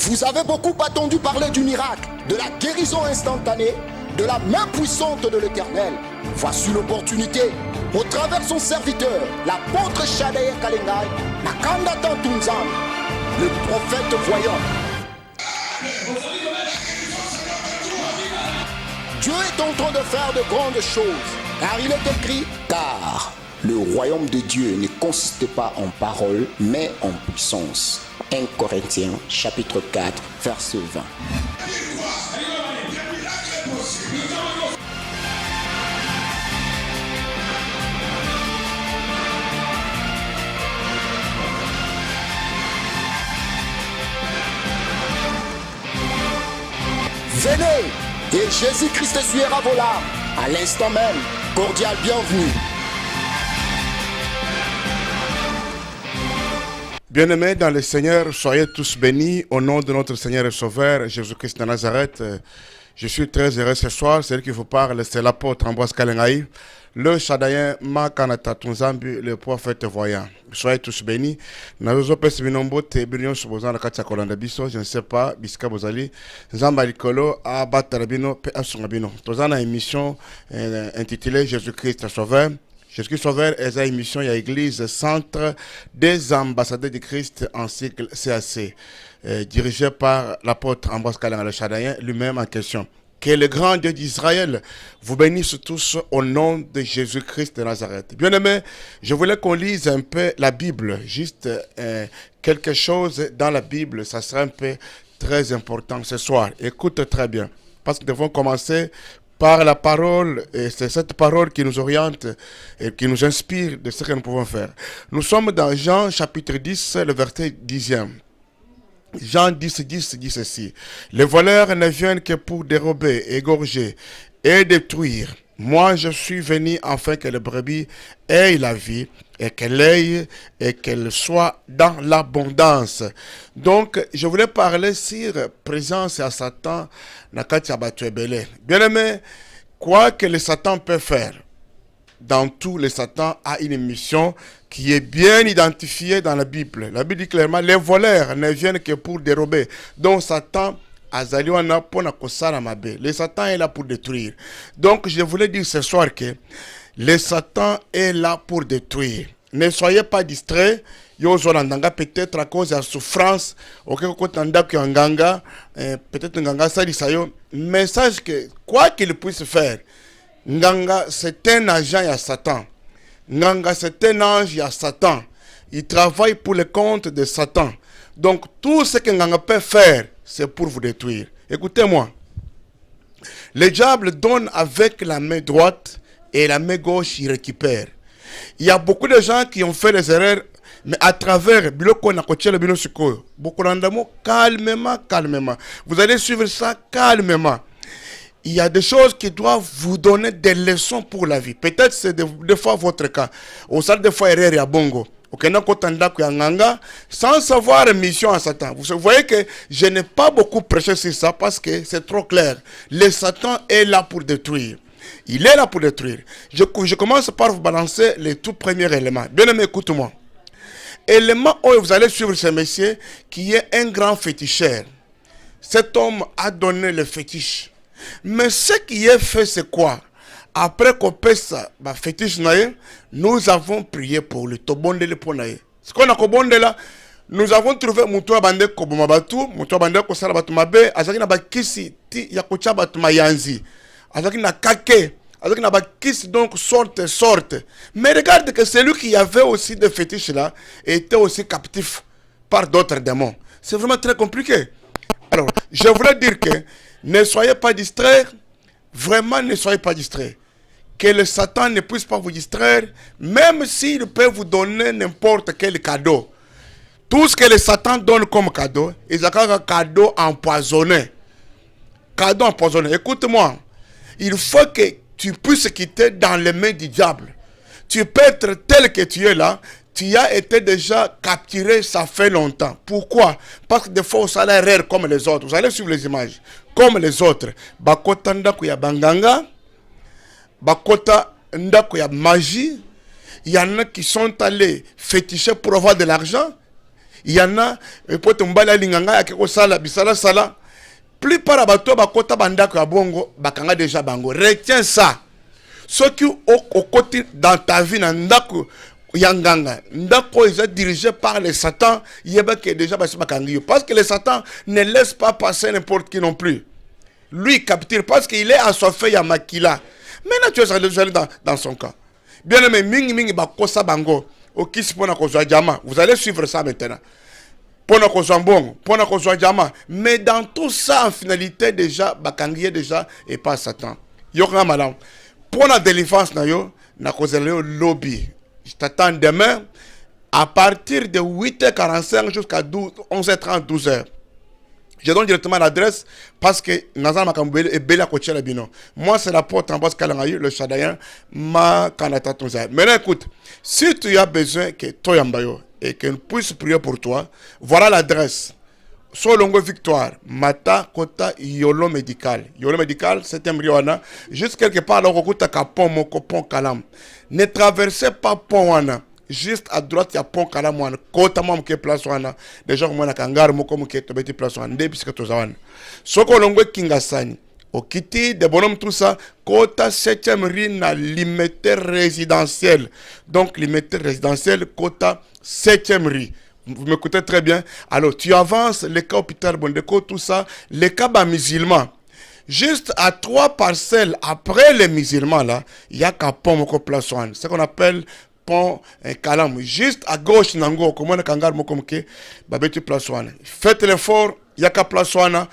Vous avez beaucoup attendu parler du miracle, de la guérison instantanée, de la main puissante de l'Éternel. Voici l'opportunité, au travers son serviteur, l'apôtre Shadaye Kalengai, Nakanda Tantunzan, le prophète voyant. Dieu est en train de faire de grandes choses, car il est écrit, car le royaume de Dieu ne consiste pas en paroles, mais en puissance. 1 Corinthiens chapitre 4, verset 20. Venez, et Jésus-Christ essuiera vos larmes. À l'instant même, cordial bienvenue. Bien-aimés dans le Seigneur, soyez tous bénis au nom de notre Seigneur et Sauveur Jésus-Christ de Nazareth. Je suis très heureux ce soir, c'est lui qui vous parle, c'est l'apôtre Ambroise Kalengai, le Shadayen Makanata Tunzambi, le prophète voyant. Soyez tous bénis. Je ne sais pas, Biska Bozali, Zamba Likolo, Abatarabino, Pe Asungabino. Nous avons une émission intitulée Jésus-Christ Sauveur. Jésus-Christ Sauveur est une émission, il y a l'église centre des ambassadeurs de Christ en cycle CAC, dirigée par l'apôtre Ambroise Kalengai le Shadayen, lui-même en question. Que le grand Dieu d'Israël vous bénisse tous au nom de Jésus-Christ de Nazareth. Bien-aimés, je voulais qu'on lise un peu la Bible, juste quelque chose dans la Bible, ça sera un peu très important ce soir. Écoute très bien, parce que nous devons commencer par la parole, et c'est cette parole qui nous oriente et qui nous inspire de ce que nous pouvons faire. Nous sommes dans Jean chapitre 10, le verset 10e. Jean 10, 10 dit ceci. Les voleurs ne viennent que pour dérober, égorger et détruire. Moi, je suis venu afin que le brebis ait la vie et qu'elle ait et qu'elle soit dans l'abondance. Donc, je voulais parler sur présence à Satan. Bien aimé, quoi que le Satan peut faire, dans tout, le Satan a une mission qui est bien identifiée dans la Bible. La Bible dit clairement, les voleurs ne viennent que pour dérober. Donc, Satan le Satan est là pour détruire. Donc, je voulais dire ce soir que le Satan est là pour détruire. Ne soyez pas distraits. Peut-être à cause de la souffrance, peut-être nganga salisayo. Message que quoi qu'il puisse faire, nganga c'est un agent à Satan. Nganga c'est un ange à Satan. Il travaille pour le compte de Satan. Donc tout ce que nganga peut faire, c'est pour vous détruire. Écoutez-moi. Le diable donne avec la main droite et la main gauche, il récupère. Il y a beaucoup de gens qui ont fait des erreurs, mais à travers calmement, calmement. Vous allez suivre ça calmement. il y a des choses qui doivent vous donner des leçons pour la vie. Peut-être c'est des fois votre cas. Au sein des fois erreur à bongo. Sans savoir mission à Satan. Vous voyez que je n'ai pas beaucoup prêché sur ça parce que c'est trop clair. Le Satan est là pour détruire. Il est là pour détruire. Je commence par vous balancer les tout premiers éléments. Bien aimé, écoute-moi. Élément où vous allez suivre ce monsieur qui est un grand féticheur. Cet homme a donné le fétiche. Mais ce qui est fait, c'est quoi? Après qu'on passe le fétiche, nous avons prié pour lui. Ce qu'on a commandé là, nous avons trouvé Moutoua Bande Kobomabatu, Moutoua Bande Kosala Batumabe, Azaki na Bakisi, Yakocha Batumayanzi, Azaki na Kake, Azaki na Bakisi, donc sorte. Mais regarde que celui qui avait aussi des fétiches là était aussi captif par d'autres démons. C'est vraiment très compliqué. Alors, je voulais dire que ne soyez pas distraits, vraiment ne soyez pas distraits. Que le Satan ne puisse pas vous distraire, même s'il peut vous donner n'importe quel cadeau. Tout ce que le Satan donne comme cadeau, il y a un cadeau empoisonné. Cadeau empoisonné. Écoute-moi, il faut que tu puisses quitter dans les mains du diable. Tu peux être tel que tu es là. Tu as été déjà capturé, ça fait longtemps. Pourquoi? Parce que des fois, vous allez rire comme les autres. Vous allez suivre les images. Comme les autres. Bakota ndako ya banganga. Bakota ndako ya magie. Il y en a qui sont allés féticher pour avoir de l'argent. Il y en a, pour tumbala linganga ya keko sala, bisala sala. Plus par abato bakota bandako ya bongo, bakanga déjà bango. Retiens ça. Ceux qui au côté dans ta vie, dans ndako, Yanganga, ndako est dirigé par le Satan, déjà parce que le Satan ne laisse pas passer n'importe qui non plus. Lui capture parce qu'il est assoiffé ya makila. Maintenant tu es allé dans son cas. Bien aimé, mingi bakosa bango, okisi pona kozwa jama. Vous allez suivre ça maintenant. Pona kozwa mbongo, pona kozwa jama. Mais dans tout ça en finalité déjà bakangiye déjà et pas Satan. Yokanga malam. Pona délivrance na yo na kozela lobby. Je t'attends demain à partir de 8h45 jusqu'à 11h30, 12h. Je donne directement l'adresse parce que Nazan Makambele est belle à côté de Bino. Moi, c'est la porte en bas de le Chadayan, ma canata tonza. Maintenant, écoute, si tu as besoin que toi Yambayo et qu'on puisse prier pour toi, voilà l'adresse. Solongo Victoire, Mata Kota Yolo Médical. Yolo Médical, c'est un Riona. Juste quelque part, là, on a pont Moko Pont Kalam. Ne traversez pas Pont Wana. Juste à droite, il y a Pont Kalam Wana. Kota Mamke Place Wana. Déjà, on a Kangar Moko Mke Tobeti Place Wana. Puisque tu as Sokolongo Kingasani. Au Kiti, des bonhommes, tout ça. Kota 7e rue na limité résidentiel. Donc, limité résidentiel, Kota 7e rue. Vous m'écoutez très bien. Alors, tu avances, les cas hôpital Bondeko, tout ça, les cas musulmans. Juste à 3 parcelles après les musulmans, là, il y a qu'un pont Moko Place One. C'est ce qu'on appelle pont Kalam. Juste à gauche, Nango, comme on a Kangar Moko Mke, Babeti Place One. Faites l'effort, il y a qu'un Place One,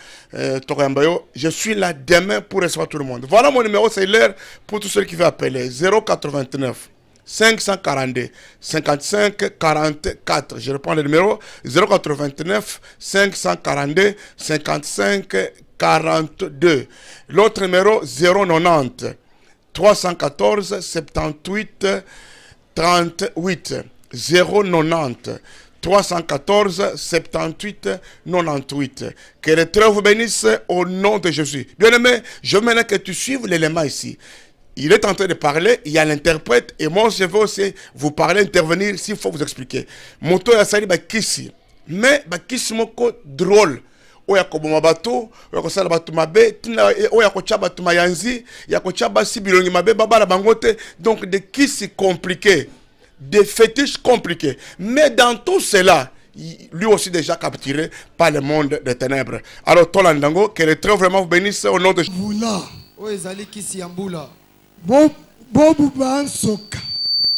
Tokambayo. Je suis là demain pour recevoir tout le monde. Voilà mon numéro, c'est l'heure pour tous ceux qui veulent appeler. 089. 542 55 44. Je reprends le numéro 089 542 55 42. L'autre numéro 090 314 78 38. 090 314 78 98. Que les trêves vous bénissent au nom de Jésus. Bien aimé, je veux maintenant que tu suives l'élément ici. Il est en train de parler, il y a l'interprète, et moi je veux aussi vous parler, intervenir s'il faut vous expliquer. Moto ya sali ba kisi, mais ba kisi moko drôle. Oya koboma bato, oya kosala bato mabe, oya kocha bato mayanzi, ya kocha basi bilongi mabe baba la bangote, donc des kisi compliqués, des fétiches compliqués. Mais dans tout cela, lui aussi déjà capturé par le monde des ténèbres. Alors Tolandango, que les trêves vraiment vous bénissent au nom de Jésus. Oezali kisi yambula. Bobu bansoka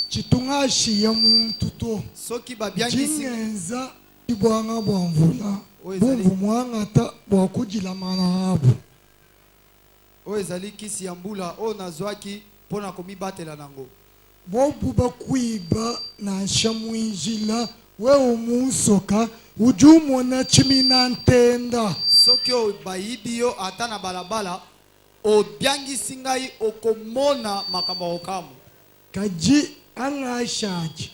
chitungashi ya muntu to soki babyangisi jingenza ibwanga bwamvula bumvu mwanga ta bwakujila manabu oezali kisi yambula o nazwaki pona komibatela nango bobu bakwiba na shamwijila we omunsoka ujumona chimina ntenda soki o bayibi yo ata na balabala obiangisi ngai okomona makambo okamu. kaji angashaji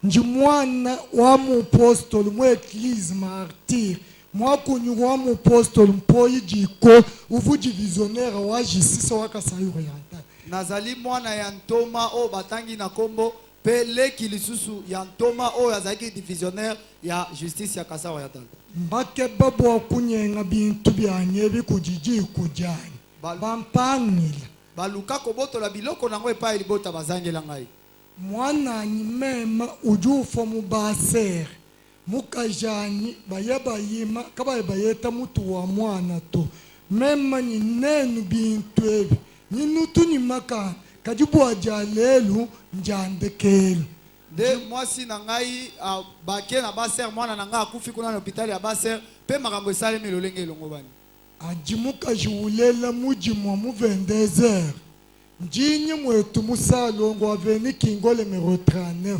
njimwana wa muapostoli mu eglise martyr mwakunyu wa muapostoli mpoyi jiko uvuji visionnaire wa jisisa wa Kasai Oriental. Nazali mwana ya ntoma o batangi na kombo pe leki lisusu ya ntoma o azaki divisionnaire ya justice ya Kasai Oriental. Mbake babo akunyenga bintu byanye bikujiji kujani bampangila baluka kobotola biloko nango epai libota bazangela ngai. mwana nyimema ujufa mubasere mukajani bayabayima kaba bayeta mutu wa mwana to mema ni nenu bintu ebi ninutu ni maka kajibu ajalelu njandekelu De mwasi na ngai bake na baser mwana na ngai akufi kuna na hôpital ya baser pe makambo esalemi lolenge elongo bani. ajimuka juulela mujimwa mu 22h njinyi mwetu musalongo aveni kingole numero 39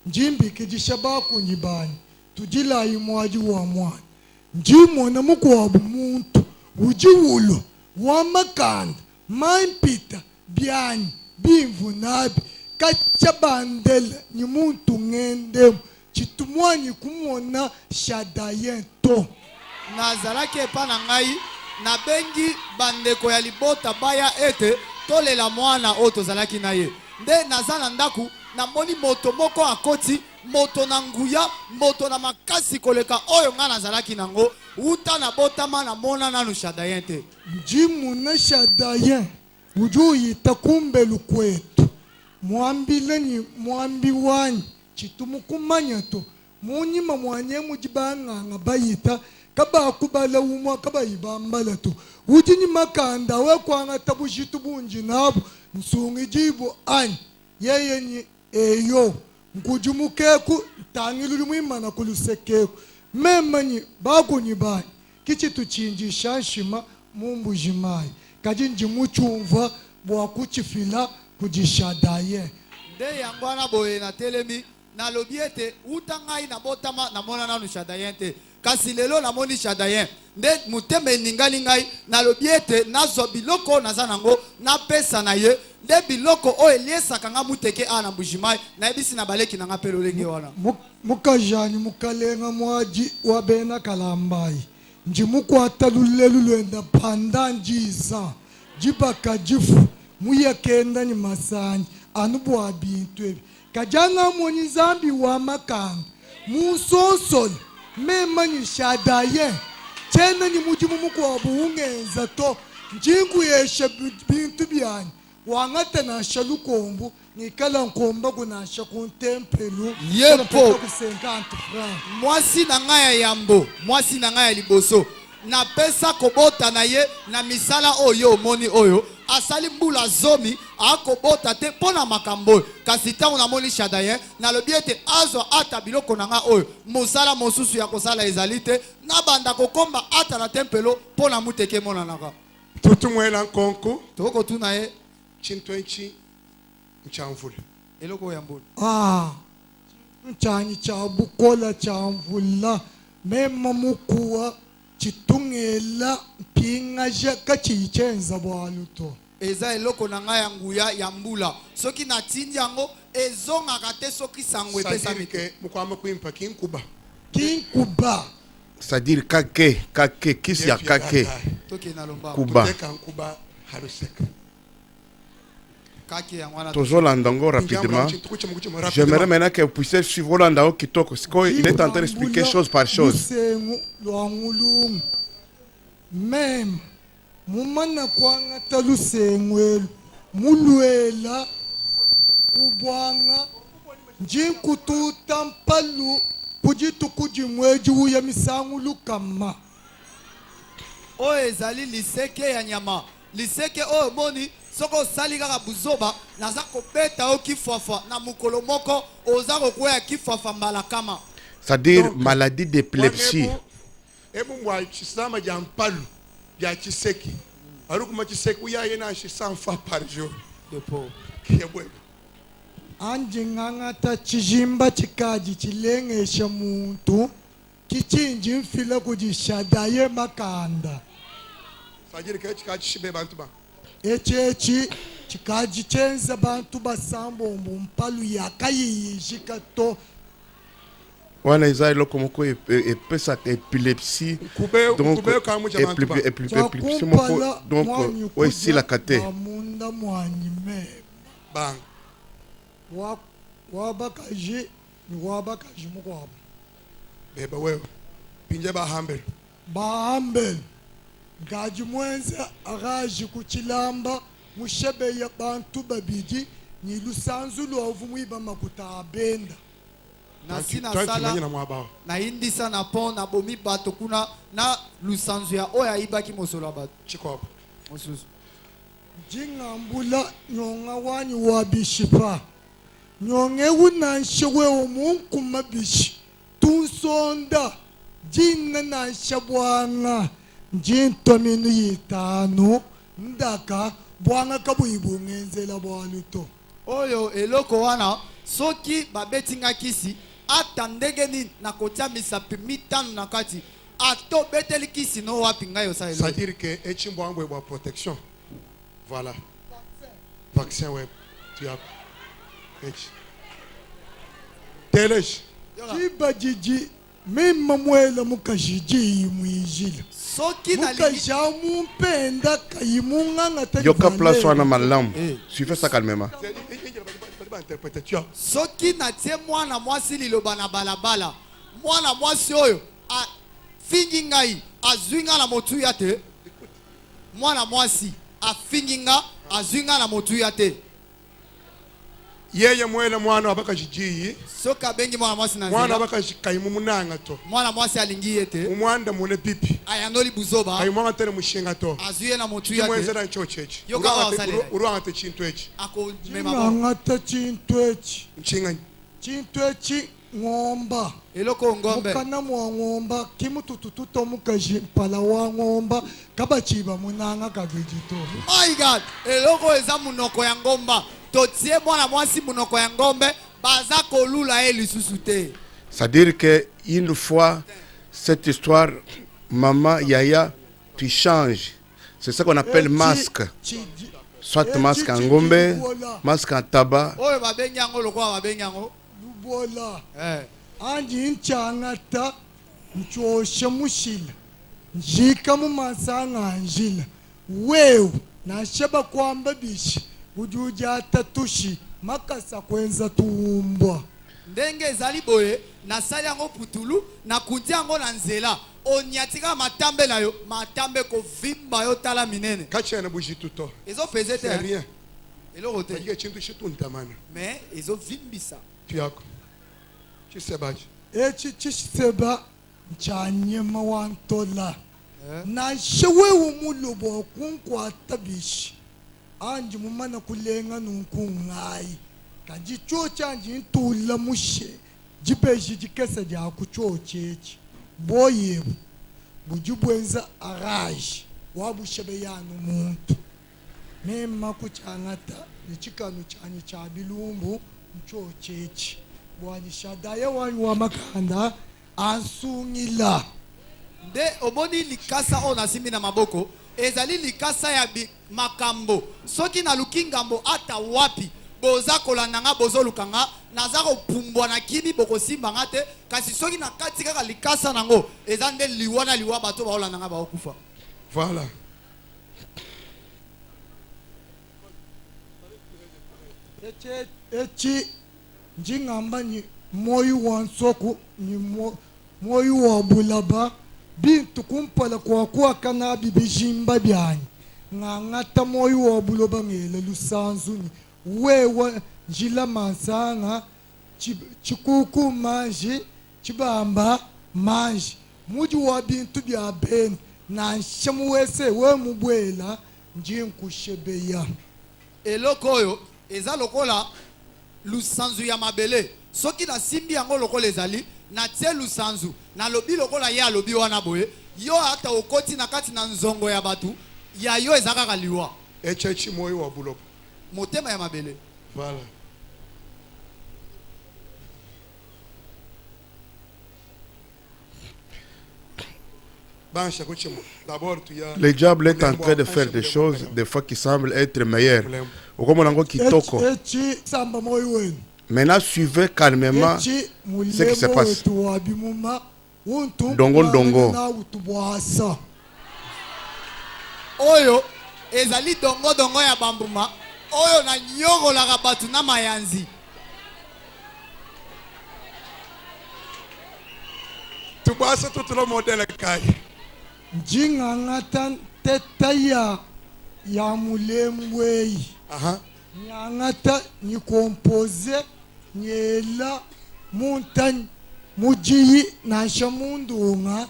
njimbi kijishaba kunyibani tujila imwaji wa mwana njimona mukwabu muntu ujiwulo wa makanda maimpita byanyi bimvu nabi kachabandela ni muntu ngende chitumwanyi kumona shadayento Nazalaki epa na ngai na bengi bandeko ya libota baya ete tolela mwana o tozalaki na ye. Nde nazala ndaku na moni moto moko akoti moto na nguya moto na makasi koleka oyo nga nazalaki nango uta na botama na mona nanu Shadayen te. njimu na Shadayen uju yita kumbe lukwetu mwambile ni mwambi wanyi chitumukumanya to munyima mwanye mujibanga bayita kaba kubala umwa kaba ibambala to ujini makanda we kwanga tabushitu bunji nabo nsungi jibu ani yeye ni eyo nkujumukeku tangilulu mwimana kulusekeku memanyi bakunyi bani kichi tuchinjisha shima mumbu jimayi kajinji muchumva bwa kuchifila kujishadaye Nde yangwana boye na telemi na lobiete uta ngai na botama na mona nanu Shadayen te. Kasi lelo na moni Shadayen nde muteme ningali ngai na lobiete nazo biloko naza nango na pesa na ye nde biloko o eliesa kanga muteke ana mbujimai na ebisi na baleki nanga pelolenge wana. mukajani mukalenga mwaji wabena kalambai njimukwata lulelu lwenda panda njiza jibaka jifu muyakenda ni masanji anubwa bintu ebi kajanga moni zambi wa makanga musosoli memani Shadayen chena ni mujimu mukwabu ungenza to njingu yeshe bintu byani wangata na shalukombu nikala nkomba kunasha kuntempelu Yepo. 50 francs Mwasi na ngai ya yambo mwasi na ngai ya liboso na pesa kobota na ye na misala oyo moni oyo asali mbula zomi akobota te pona makambo kasi tango na moni Shadayen na lobiete azo ata biloko na nga oyo mosala mosusu ya kosala ezali te na banda kokomba ata na tempelo pona muteke mona naka tutu mwela nkonko toko tuna ye chintwenchi nchamvula eloko ya mbula nchanyi cha bukola cha mvula mema mukuwa chitungela mpingaja kachichenza bwaluto eza eloko na ngai ya nguya ya mbula soki na tindi yango ezongaka te soki sango epesami te. sadike mukwama kuimpa kinkuba kinkuba c'est-à-dire kake kisi ya kake Toki na lomba kuba Kuteka nkuba haruseka. kaki ya mwana tozolanda ngo rapidement. J'aimerais maintenant que vous puissiez suivre Rolanda Kitoko. Il est en train d'expliquer chose par chose. Même mumana kwanga talusengwelu mulwela ubwanga njinkututa mpalu kujitu kujimweji uya misangu lukama oyo ezali liseke ya nyama liseke oyo moni soko osali kaka buzoba naza kobeta o kifwafa na mukolo moko oza kokwea kifwafa mbala kama C'est-à-dire maladie d'épilepsie. Ebu mwa chisama ya mpalu ya chiseki. Arukuma chiseki uyaye na shi 100 fois par jour. depo Kiyabwe. anje ngangata chijimba chikaji chilengesha muntu kichinji mfila kujishadaye makanda c'est-à-dire que chikachibe bantu ba echechi chikajichenza bantu basambombo mpalu yakayiyishika to wana eza eloko moko epesaka épilepsie donc épilepsie moko donc oyo esilaka te bamunda mwanyi mema bang wabakaji ni wabakaji mukwabo beba wewe pinje bahambele bahambele ngaji mwenza agaji kuchilamba mushebe ya bantu babidi ni lusanzu lwovu mwiba makuta abenda na sina sala na indisa na pon na bomi bato kuna na lusanzu ya oya ibaki mosolo bato chikopo mosusu jingambula nyonga wani wabishipa nyonge unanshewe omunku mabishi tunsonda jinna nanshabwanga jintominu yitano ndaka bwanga kabuyibungenzela bwaluto oyo eloko wana soki babetinga kisi ata ndenge nini na kotia misapi mitano na kati ato beteli kisi no wapi ngai osa eloko c'est-à-dire que echimbo ambo eba protection voilà vaccin web tu as echi telesh jibajiji mema mwela mukajiji mwijila soki na mukaja mumpenda kayimunganga tali yoka place wana malamu suive ça calmement interprétation soki natie mwana mwasi liloba na balabala mwana mwasi oyo afingi ngai azwi nga na motuya te mwana mwasi afingi nga azwi nga na motuya te yeye mwele mwana abakajiji soki abengi mwana mwasi na mwana nzela abakajikayimu munanga to mwana mwasi alingi ye te umwanda mune pipi ayandoli buzoba ayimwanga tere mushinga to azwi ye na motuya te kimwenzera icho chechi Yoka wasalele. urwanga te chintu echi akomema bo ngangata chintu echi nchinga chintu echi ng'omba eloko ngombe mukana mwa ng'omba kimututututo mukaji mpala wa ng'omba kabachiba munanga kavijito my god eloko eza munoko ya ngomba totie mwana mwasi munoko ya ngombe baza kolula ye lisusu te c'est-à-dire que une fois cette histoire maman yaya tu changes c'est ça qu'on appelle masque soit masque en ngombe masque en tabac oyo babengi yango lokola babengi yango lubola eh. anji nchangata nchoshe mushila njika mumasanga njila wewe nasheba kwamba bishi ujuja tatushi makasa kwenza tuumbwa ndenge ezali boye nasali yango putulu nakundi yango na nzela onyatika matambe na yo matambe kovimba yo tala minene kachana bujitu to ezopeze te c'est rien eloko te tajike chintu shituntamana mais ezovimbisa tu yako chisebaji echi chiseba nchanyema wantola na shewewe mulubo kunkwata bishi anji mumana kulenga nunkungai kanji chocha anji ntula mushe jipeshi jikesa ja kuchochechi boyebu bujubwenza araji wabushebe yanu muntu mema kuchangata nichikanu chani cha bilumbu mchochechi bwani shadaya wani wa makanda ansungila nde omoni likasa oyo nasimbi na maboko ezali likasa ya makambo soki naluki ngambo ata wapi boza kolanda nga bozoluka nga naza kopumbwa na kini bokosimba nga te kasi soki na kati kaka likasa nango eza nde liwa na liwa bato baolanda nga baokufa voilà echi njingamba ni moyo wa nsoku ni moyo wa bulaba bintu kumpala kwa kuwa kana bibijimba byanyi ngangata moyo wa buloba ngele lusanzu ni wewe njila mansanga chikuku manji chibamba manji muji wa bintu bya ben na nshamuwese we mubwela njinkushebeya eloko oyo eza lokola lusanzu ya mabele soki nasimbi yango lokola ezali natie lusanzu nalobi lokola ye alobi wana boye yo ata okoti na kati na nzongo ya bato ya yo eza kaka liwa echechi moyo wa bulobo motema ya mabele voilà D'abord, tu as. Le diable est en train de faire des choses, des fois qui semblent être meilleures. Au comme on a encore kitoko. echi samba moyo wenu Maintenant, suivez calmement echi ce qui se mulemo passe. wetu wa bimuma untu Dongo, dongo. na utubwasa oyo ezali dongo dongo ya bambuma oyo na nyokolaka bato na mayanzi Tu vois, c'est tout le modèle Kai. njingangata teta ya mulembweyi Aha. nyangata nyikompoze nyela muntani mujiyi nasha mundunga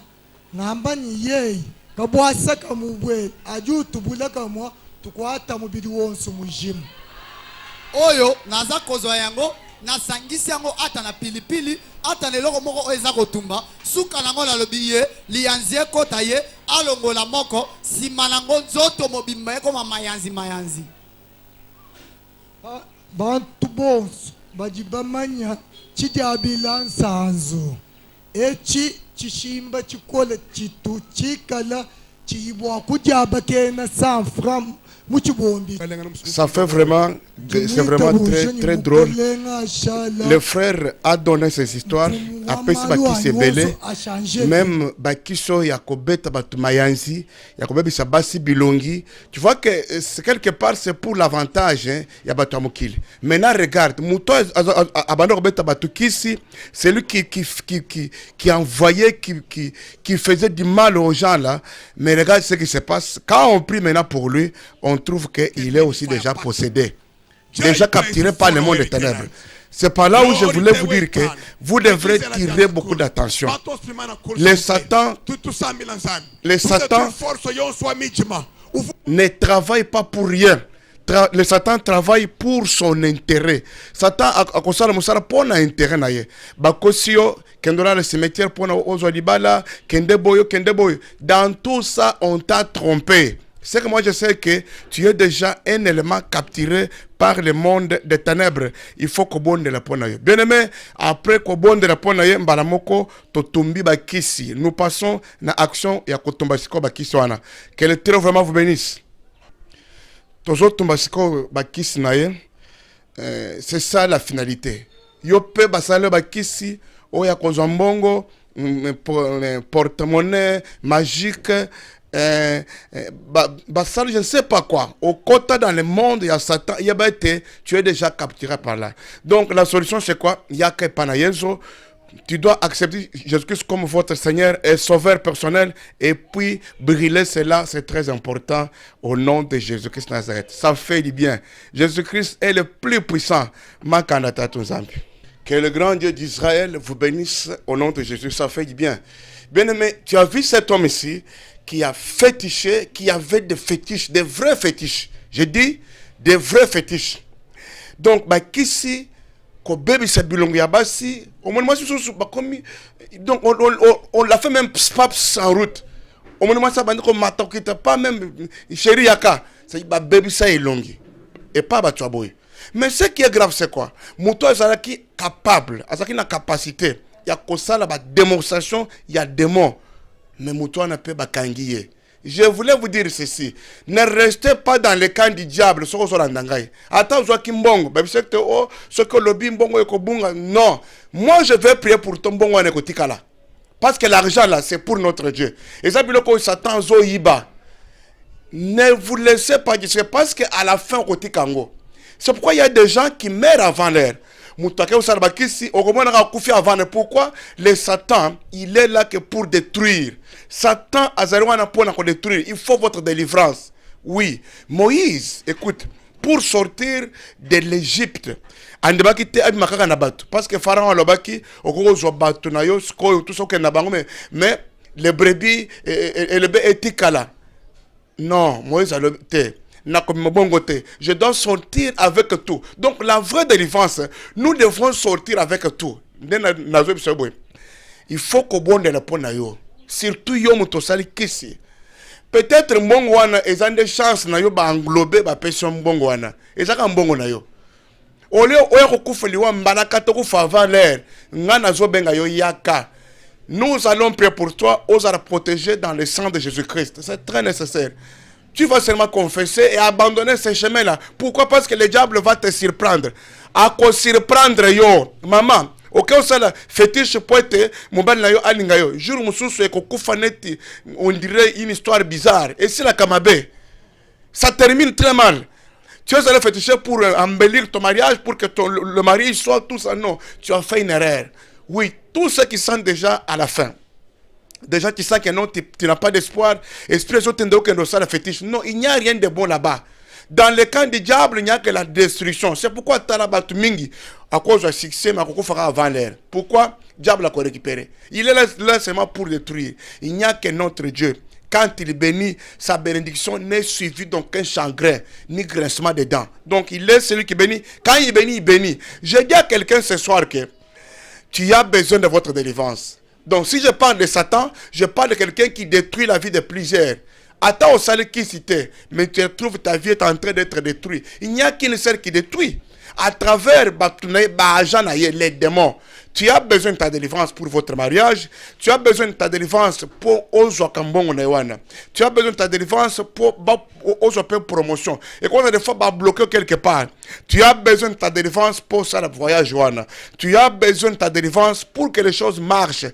ngamba niyeyi kabwasa kamubwele ajutubula kamwa tukwata mubiri wonse mujimu oyo naza kozwa yango nasangisi yango ata na pilipili ata na eloko moko oyo eza kotumba suka nango nalobi ye liyanzi ekota ye alongola moko nsima nango nzoto mobimba ekoma mayanzi mayanzi bantu bonse baji bamanya chidyabila nsanzu eci chishimba chikola chitu chikala chiyibwa kudyaba kena sanfra muchibombi Ça fait vraiment, c'est vraiment très, très drôle. Le frère a donné ses histoires. Après, Baki s'est belé. Même Bakiso, Yakobeta, Batumayanzi, Yakobeba Sabasi Bilongi. Tu vois que quelque part, c'est pour l'avantage. Hein, Yabatamokil. Maintenant, regarde. Mouto Abano Beta Batukisi, c'est lui qui envoyait, qui faisait du mal aux gens là. Mais regarde ce qui se passe. Quand on prie maintenant pour lui, on trouve qu'il est aussi déjà possédé, déjà capturé par le monde des ténèbres. C'est par là où je voulais vous dire que vous devrez tirer beaucoup d'attention. Les Satan ne travaille pas pour rien. Le Satan travaille pour son intérêt. Satan a consacré mon pour un intérêt naie. Bakosio, kendora le cimetière pour ozolibala, kendeboyo. Dans tout ça, on t'a trompé. C'est que moi je sais que tu es déjà un élément capturé par le monde des ténèbres. Il faut qu'on bonde la ponaye. Bien aimé, après qu'on bonde la ponaye, mbalamoko totumbi bakisi. Nous passons na action ya kotumbasiko bakisi wana. Que le Très vraiment vous bénisse. Tozo tumbasiko bakisi naye. C'est ça la finalité. Yope basale bakisi oya kozambongo porte-monnaie magique. Je ne sais pas quoi. Au côté dans le monde, il y a Satan, il y a été, tu es déjà capturé par là. Donc la solution c'est quoi? Il y a que Panayezo. Tu dois accepter Jésus-Christ comme votre Seigneur et Sauveur personnel et puis brûler cela, c'est très important au nom de Jésus-Christ Nazareth. Ça fait du bien. Jésus-Christ est le plus puissant. Que le grand Dieu d'Israël vous bénisse au nom de Jésus. Ça fait du bien. Bien aimé, tu as vu cet homme ici qui a fétiché, qui avait des fétiches, des vrais fétiches. Je dis des vrais fétiches. Donc, kisi, ko baby sa bilongo ya basi, au moins donc on l'a fait même en route. Au moins ça bandi ko matakita pas même chéri yaka, c'est baby sa ilongi et pas batwaboy. Mais ce qui est grave c'est quoi? Muto azalaki capable, azalaki na capacité, ya kosala ba démonstration, ya démon. Mais Moutouana peut bakangiye. Je voulais vous dire ceci. Ne restez pas dans le camp du diable. Attends, Kimbongo. Ce que le bimbongo est. Non. Moi, je vais prier pour ton bongo. Parce que l'argent là, c'est pour notre Dieu. Et ça, c'est Satan Zoïba. Ne vous laissez pas dire. Parce qu'à la fin, c'est pourquoi il y a des gens qui meurent avant l'heure. Pourquoi le Satan, il est là que pour détruire. Satan a pour détruire. Il faut votre délivrance. Oui. Moïse, écoute, pour sortir de l'Égypte, parce que Pharaon mais les brebis et le bébé éthique là. Non, Moïse a le thé. Je dois sortir avec tout. Donc la vraie délivrance, nous devons sortir avec tout. Il faut qu'on bonde la ponayo. Surtout yo mutosali kisi. Peut-être mbongwana ezan des chances na yo ba englober ba person mbongwana. Ezaka mbongo na yo. Ole oya kokufeliwa mbana kato ku faveur ngana zo benga yo yaka. Nous allons prier pour toi, ose la protéger dans le sang de Jésus-Christ. C'est très nécessaire. Tu vas seulement confesser et abandonner ces chemins-là. Pourquoi? Parce que le diable va te surprendre. À quoi surprendre, yo, maman? Ok, on sait la fétiche poète, mon ban na yo alinga yo. Jour mususu eko kufa neti, on dirait une histoire bizarre. Et c'est la Kamabé. Ça termine très mal. Tu es allé féticher pour embellir ton mariage, pour que le mariage soit tout ça. Non, tu as fait une erreur. Oui, tous ceux qui sont déjà à la fin. Déjà, tu sens que non, tu n'as pas d'espoir. Esprit la fétiche. Non, il n'y a rien de bon là-bas. Dans le camp du diable, il n'y a que la destruction. C'est pourquoi Talaba Tumingi, à cause du succès, mais à fera avant l'heure. Pourquoi? Le diable a récupéré. Il est là seulement pour détruire. Il n'y a que notre Dieu. Quand il bénit, sa bénédiction n'est suivie d'aucun chagrin, ni grincement de dents. Donc, il est celui qui bénit. Quand il bénit, il bénit. Je dis à quelqu'un ce soir que tu as besoin de votre délivrance. Donc, si je parle de Satan, je parle de quelqu'un qui détruit la vie de plusieurs. Attends au salut qui citait, mais tu trouves ta vie est en train d'être détruite. Il n'y a qu'une seule qui détruit. À travers les démons, tu as besoin de ta délivrance pour votre mariage. Tu as besoin de ta délivrance pour Ozokambongo Newana. Tu as besoin de ta délivrance pour Ozopé promotion. Et quand on a des fois bloqué quelque part, tu as besoin de ta délivrance pour ça le voyage. Tu as besoin de ta délivrance pour que les choses marchent.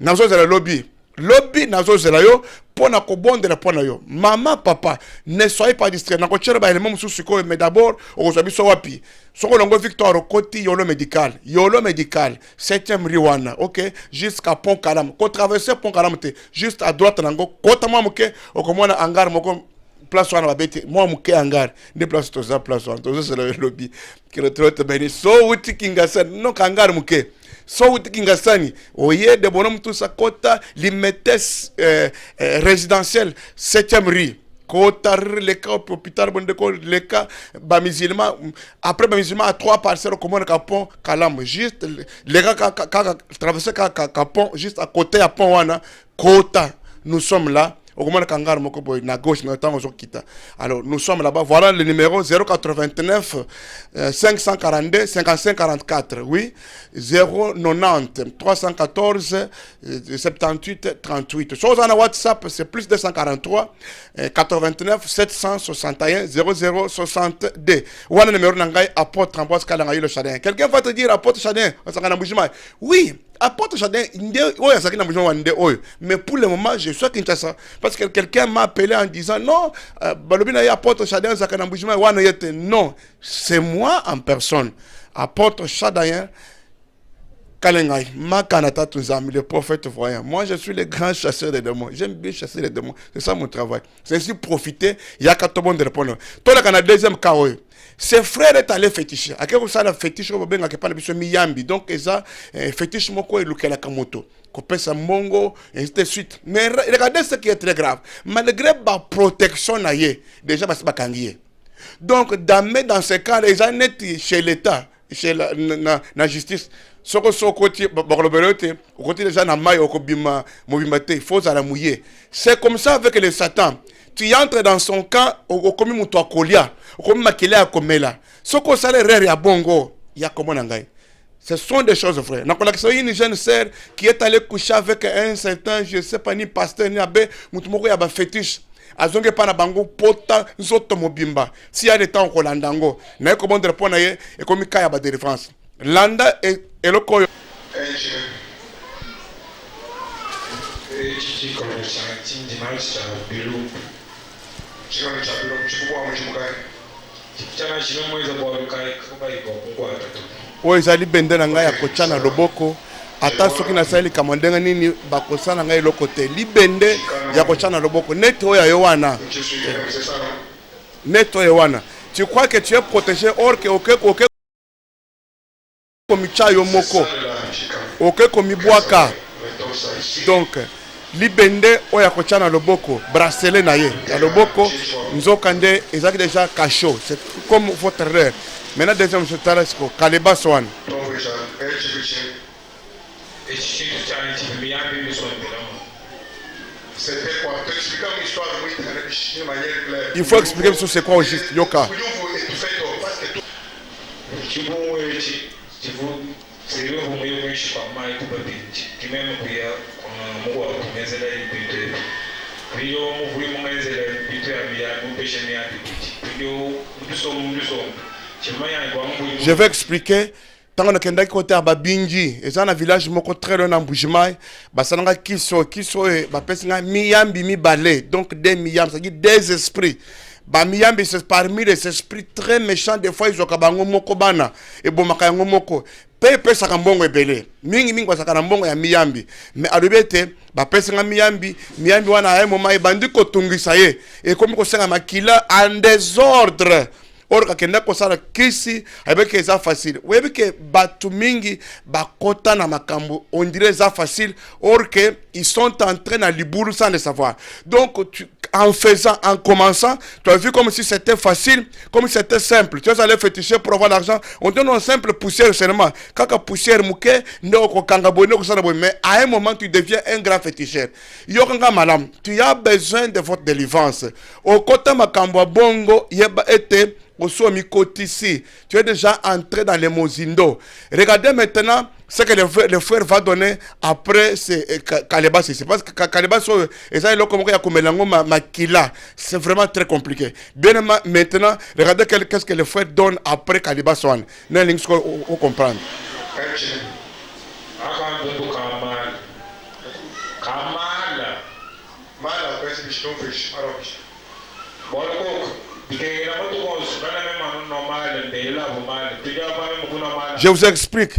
Dans le lobby. Lobby nazo zelayo pona ko bondela pona yo. Maman, papa, ne soyez pas distraits. Nako tchera ba elemo mususu ko, mais d'abord okozabi so wapi. Soko longo Victor Okoti yolo médical. Yolo médical 7e riwana, OK, jusqu'à Pont Kalam. Ko traverser Pont Kalam te, juste à droite nango, kota mamuke okomona hangar moko place wana babete moi muke hangar. Ne place toza place wana. Toza c'est le lobby. Que le trotte beni so wuti kingasan no hangar muke. So Kingasani, oye de bonhomme tout ça kota l'imetes résidentiel 7e rue. Kota le cas hôpital bonde ko le cas ba musulman après ba musulman à 3 parcelles comme on capon Kalam juste les gars traverser capon juste à côté à pont wana kota nous sommes là. Alors nous sommes là-bas. Voilà le numéro 089 542 55 44. Oui, 090 314 78 38. Sur WhatsApp, c'est plus 243 89 761 0062. Voilà le numéro nangai apôtre Ambroise Kalanga le Chadin. Quelqu'un va te dire apôtre Chadin, oui. Apporte Chadin, mais pour le moment, je suis à Kinshasa. Parce que quelqu'un m'a appelé en disant non, apporte Chadin, non, c'est moi en personne. Apporte Chadin, Kalengai, Makanata Tuzami, le prophète voyant. Moi, je suis le grand chasseur des démons. J'aime bien chasser les démons. C'est ça mon travail. C'est ainsi profiter. Il y a 4 bonnes de répondre. Toi, là, le deuxième cas, ses frères est allé féticher. À quelque chose, la fétiche, on va parler de Miyambi. Donc, ça, fétiche, moko et Lukela Kamoto. Kopesa Mongo, et ainsi de suite. Mais regardez ce qui est très grave. Malgré la protection, déjà, c'est pas kangié. Donc, dans ce cas, les gens sont chez l'État, chez la justice. Soko côté, au côté des gens na maille, au kobima, il faut à la mouiller. C'est comme ça avec les Satan. Tu entres dans son camp, au commis moutoua kolia, au commis makile à komela. Soko sale rere à bongo, ya comment nangai. Ce sont des choses vraies. N'a pas une jeune sœur qui est allée coucher avec un certain, je ne sais pas, ni pasteur, ni abbé, moutoumoko ya ba fétiche. Azonge pa na bango pota nzoto mobimba. Si ya des temps ko landango, na ko bon répondre et comme kaya ba défense. Landa et le koyo. Oui, ezali bende na ngai ya kochana loboko ata soki na sali kamondenga nini bakosana ngai lokote libende ya kochana loboko neto ya yowana neto yowana. Tu crois que tu es protégé or que ok komicha yo moko ok komibwaka. Donc libende oya kochana loboko bracelet na ye ya loboko nzokande ezaki déjà cachot. C'est comme votre rêve. Maintenant deuxième je t'arrête Kaleba Swan. Il faut expliquer sur c'est quoi au juste Yoka. C'est le moment où je suis pas mal tout petit. Qui même puis moi mais c'est là il peut. Puis on voulait mon mais c'est là il peut à nous pêcher mais à petit. Puis nous sommes. Je vais expliquer. Tant qu'on a qu'un côté à Babinji, et ça, dans le village, mon très loin en Boujmaï, Basananga Kiso, et Bapesinga, Miyambi, mi balé, donc des Miyam, c'est-à-dire des esprits. Miyambi, c'est parmi les esprits très méchants, des fois, ils ont kabango moko bana, et bomakayango moko. Pepe sakambongo ebele. Mingi sakambongo ya Miyambi. Mais alubete, Bapesinga Miyambi, Miyambi wana à un moment, et bandi kotungisa ye, et comme ko senga makila en désordre. Or kakenda kosala kisi avec eza facile. Webi ke batu mingi bakota na makambo on dirait ça facile or que ils sont en train à liburu sans le savoir. Donc en faisant, en commençant, tu as vu comme si c'était facile, comme si c'était simple. Tu as allé féticher pour avoir l'argent. On donne une simple poussière seulement. Quand la poussière mouke, mais à un moment tu deviens un grand féticheur. Yokanga malam, tu as besoin de votre délivrance. Au côté makambo bongo yeba été tu es déjà entré dans les Mozindo. Regardez maintenant ce que le frère va donner après Kalebas. C'est parce que Kalebas, c'est vraiment très compliqué. Bien maintenant, regardez qu'est-ce que le frère donne après Kalebas. On comprend. Je vous explique.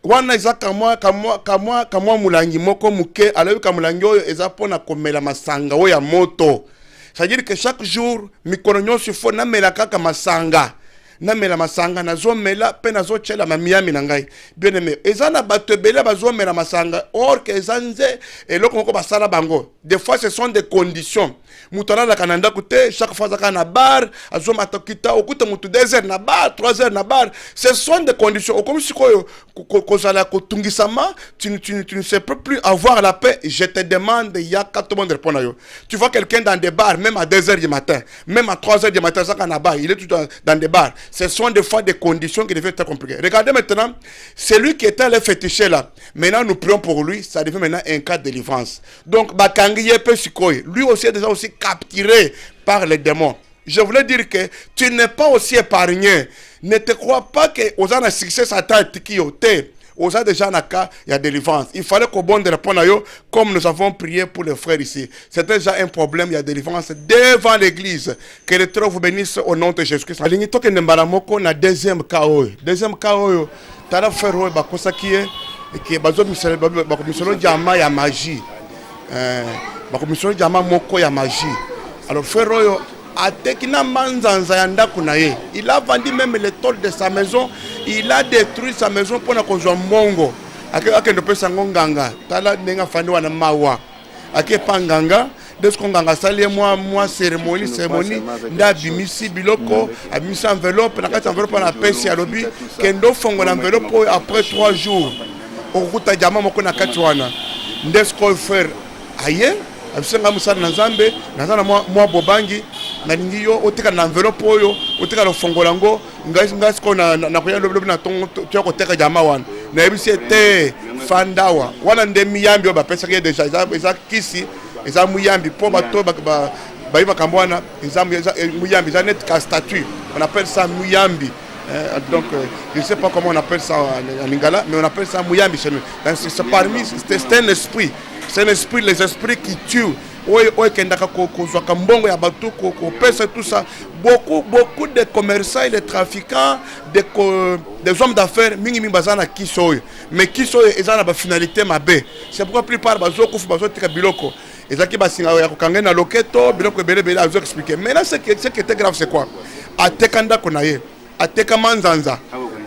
Wana eza kamwa mulangi moko muke alayo kamulangi oyo eza pona komela masanga oyo ya moto. C'est-à-dire que chaque jour mikono nyonso fo na mela kaka masanga. Na mela masanga nazo mela pe nazo chela mamiyami na ngai. Bien aimé, eza na bato ebele bazo mela masanga or que eza nze eloko moko basala bango. Des fois ce sont des conditions. Mutala la kananda koute chaque fois zaka na bar azo matakita okuta mutu 2 heures na bar 3 heures na bar. Ce sont des conditions. Comme si kozala kotungisama tu ne sais plus avoir la paix. Je te demande il y a 4 monde répondre yo. Tu vois quelqu'un dans des bars même à 2 heures du matin, même à 3 heures du matin zaka na bar, il est tout dans des bars. Ce sont des fois des conditions qui deviennent très compliquées. Regardez maintenant, celui qui était allé féticher là, maintenant nous prions pour lui, ça devient maintenant un cas de délivrance. Donc, Bakangiye Pesikoy, lui aussi est déjà aussi capturé par les démons. Je voulais dire que tu n'es pas aussi épargné. Ne te crois pas que aux ans de succès, ça t'a été aux gens déjà n'a cas, il y a délivrance. Il fallait qu'au bon de répondre à eux, comme nous avons prié pour les frères ici. C'était déjà un problème, il y a délivrance devant l'église. Que les trois vous bénissent au nom de Jésus-Christ. Alingi toke nembaramoko na deuxième cas. Deuxième cas, t'as fait roi bakosa qui est que bazo misolo diama ya magie. Bakomisolo diama moko ya magie. Alors frère Royo atekina manzanza ya ndako na ye. Il a vendu même les tôles de sa maison. Il a détruit sa maison pour na kozwa mongo. Ake ndo pesa ngonganga. Tala nenga fandi wana mawa. Ake panganga. Desko nganga sali moi cérémonie nda bimisi biloko abimisi enveloppe na kati enveloppe na pesi ya lobi kendo fongo na enveloppe après 3 jours. Okuta jama moko na kati wana. Ndesko faire aye abisenga musana na Nzambe nazana moi bobangi na lingi yo otika na enveloppe oyo otika lo fongola ngo ngasi ko na koya lobi na tongo tu ko teka jama wana na ebisi ete fandawa wana nde miyambi ba pesa ke déjà eza kisi eza muyambi po bato ba iba kambwana eza muyambi eza net ka statut on appelle ça muyambi. Donc je ne sais pas comment on appelle ça en lingala mais on appelle ça muyambi chez nous. C'est parmi c'est un esprit. C'est un esprit, les esprits qui tuent. Tout ça. Beaucoup de commerçants et de trafiquants, des hommes d'affaires, mais qui sont la finalité. C'est pourquoi la plupart des biloko. Maintenant, ce qui était grave, c'est quoi? Atekanda konaye, ateka manzanza,